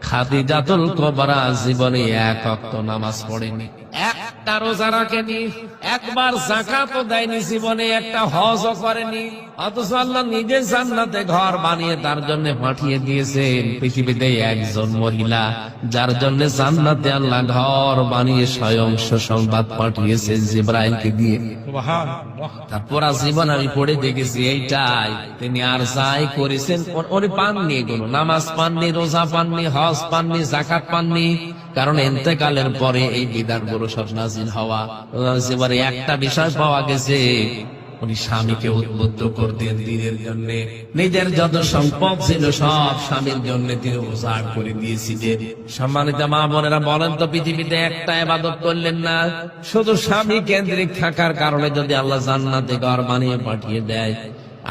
খাদিজাতুল কুবরা জীবনে এক ওয়াক্ত নামাজ পড়েনি, একটা রোজা রাখেনি, একবার যাকাতও দেয়নি, জীবনে একটা হজও করেনি। অথচ আল্লাহ নিজে জান্নাতে ঘর বানিয়ে তার জন্য পাঠিয়ে দিয়েছেন পৃথিবীতে একজন মহিলা, যার জন্য জান্নাতে আল্লাহ ঘর বানিয়ে স্বয়ং সুসংবাদ পাঠিয়েছেন জিবরাইলকে দিয়ে। তারপর জীবন আমি পড়ে দেখেছি এইটাই। তিনি আর যাই করেছেন উনি পাননি, এগুলো নামাজ পাননি, রোজা পাননি, হজ পাননি, যাকাত পাননি, কারণ ইন্তেকালের পরে এই বিধানগুলো সব নাযিল হওয়া। এবারে একটা বিষয় পাওয়া গেছে, উনি স্বামীকে উদ্বুদ্ধ করতেন দিনের জন্য, নিজের যত সম্পদ ছিল সব স্বামীর জন্য তিনি উজাড় করে দিয়েছিলেন। সম্মানিত মা বোনেরা, বলেন তো পৃথিবীতে একটা ইবাদত করলেন না? শুধু স্বামী কেন্দ্রিক থাকার কারণে যদি আল্লাহ জান্নাতে ঘর বানিয়ে পাঠিয়ে দেয়।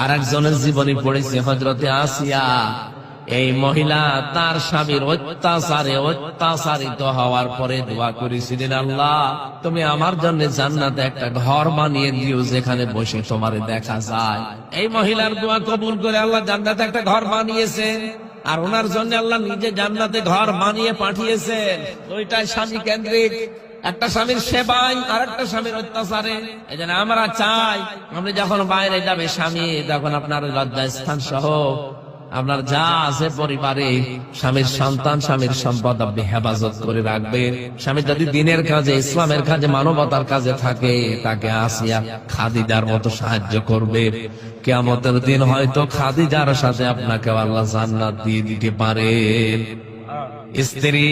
আর একজনের জীবনী পড়েছে, হযরতে আসিয়া। এই মহিলা তার স্বামীর অত্যাচারে অত্যাচারিত হওয়ার পরে দোয়া করেছিলেন, আল্লাহ তুমি আমার জন্য জান্নাতে একটা ঘর বানিয়ে দিও যেখানে বসে তোমারে দেখা যায়। এই মহিলার দোয়া কবুল করে আল্লাহ জান্নাতে একটা ঘর বানিয়েছেন, আর ওনার জন্য আল্লাহ নিজে জান্নাতে ঘর বানিয়ে পাঠিয়েছেন। ওইটাই স্বামী কেন্দ্রিক, একটা স্বামীর সেবায় আর একটা স্বামীর অত্যাচারে। এই জন্য আমরা চাই আপনি যখন বাইরে যাবে স্বামী, তখন আপনার লজ্জাস্থান সহ আপনার যা আছে পরিবারে, স্বামীর সন্তান, স্বামীর সম্পদ আপনি হেফাজত করে রাখবেন। স্বামী যদি দিনের কাজে, ইসলামের কাজে, মানবতার কাজে থাকে, তাকে আসিয়া খাদিজার মতো সাহায্য করবে। কিয়ামতের দিন হয়তো খাদিজার সাথে আপনাকে আল্লাহ জান্নাত দিয়ে দিতে পারেন। স্ত্রী